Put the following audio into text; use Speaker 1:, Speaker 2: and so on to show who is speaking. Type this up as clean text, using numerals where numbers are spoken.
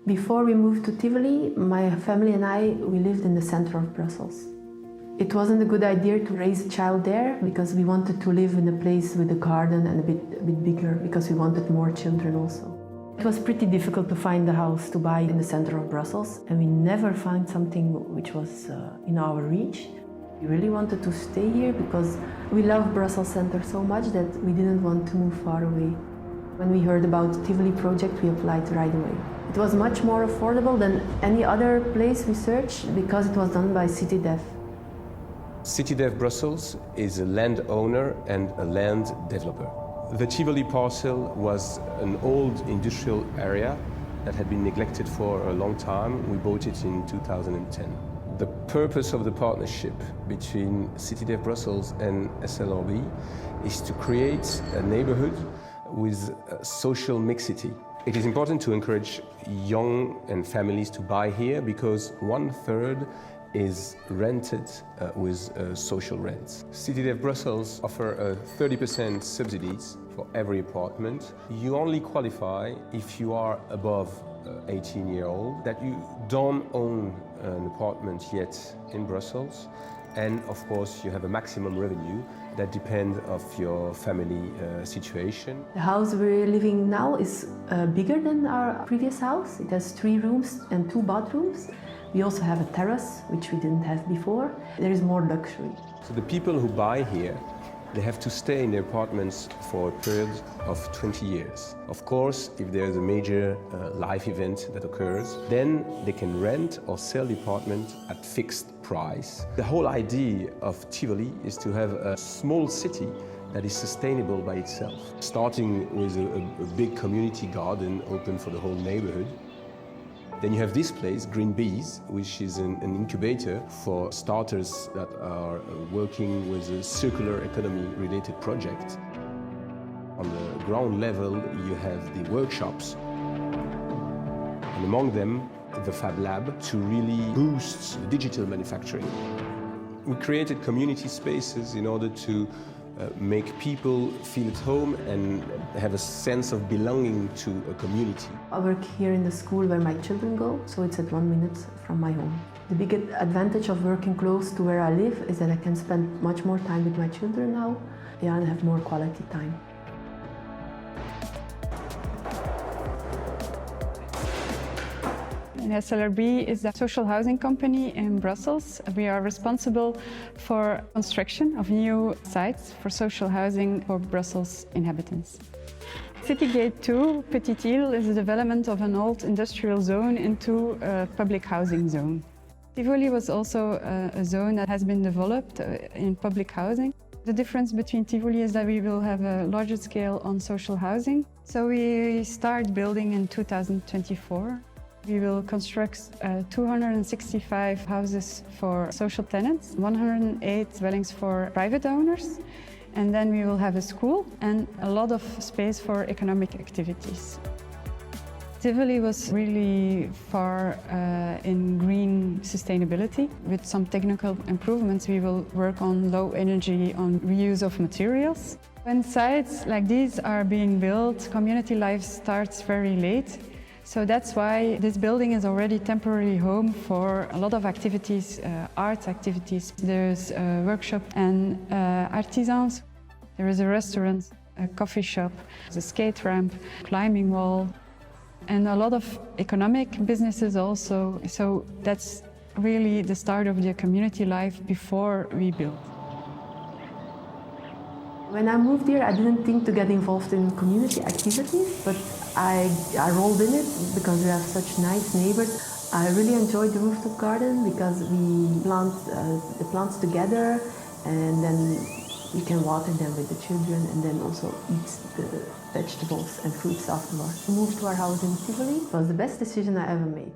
Speaker 1: Before we moved to Tivoli, my family and we lived in the center of Brussels. It wasn't a good idea to raise a child there because we wanted to live in a place with a garden and a bit bigger because we wanted more children also. It was pretty difficult to find a house to buy in the center of Brussels, and we never found something which was in our reach. We really wanted to stay here because we love Brussels center so much that we didn't want to move far away. When we heard about the Tivoli project, we applied right away. It was much more affordable than any other place we searched because it was done by citydev.
Speaker 2: Citydev Brussels is a landowner and a land developer. The Tivoli parcel was an old industrial area that had been neglected for a long time. We bought it in 2010. The purpose of the partnership between citydev Brussels and Slrb is to create a neighborhood with social mixity. It is important to encourage young and families to buy here because 1/3 is rented with social rents. citydev Brussels offer 30% subsidies for every apartment. You only qualify if you are above 18 years old, that you don't own an apartment yet in Brussels, and of course you have a maximum revenue that depends on your family situation.
Speaker 1: The house we're living now is bigger than our previous house. It has 3 rooms and 2 bathrooms. We also have a terrace, which we didn't have before. There is more luxury.
Speaker 2: So the people who buy here, they have to stay in their apartments for a period of 20 years. Of course, if there's a major life event that occurs, then they can rent or sell the apartment at fixed price. The whole idea of Tivoli is to have a small city that is sustainable by itself, starting with a big community garden open for the whole neighborhood. Then you have this place, Green Bees, which is an incubator for starters that are working with a circular economy related project. On the ground level, you have the workshops, and among them, the Fab Lab to really boost digital manufacturing. We created community spaces in order to make people feel at home and have a sense of belonging to a community.
Speaker 1: I work here in the school where my children go, so it's at 1 minute from my home. The big advantage of working close to where I live is that I can spend much more time with my children now, and have more quality time.
Speaker 3: Slrb is a social housing company in Brussels. We are responsible for construction of new sites for social housing for Brussels inhabitants. Citygate 2, Petite Île, is the development of an old industrial zone into a public housing zone. Tivoli was also a zone that has been developed in public housing. The difference between Tivoli is that we will have a larger scale on social housing. So we start building in 2024. We will construct 265 houses for social tenants, 108 dwellings for private owners, and then we will have a school and a lot of space for economic activities. Tivoli was really far in green sustainability. With some technical improvements, we will work on low energy, on reuse of materials. When sites like these are being built, community life starts very late. So that's why this building is already temporary home for a lot of activities, art activities. There's a workshop and artisans. There is a restaurant, a coffee shop, a skate ramp, climbing wall, and a lot of economic businesses also. So that's really the start of the community life before we build.
Speaker 1: When I moved here, I didn't think to get involved in community activities, but I rolled in it because we have such nice neighbors. I really enjoyed the rooftop garden because we plant the plants together, and then we can water them with the children and then also eat the vegetables and fruits afterwards. We moved to our house in Tivoli. It was the best decision I ever made.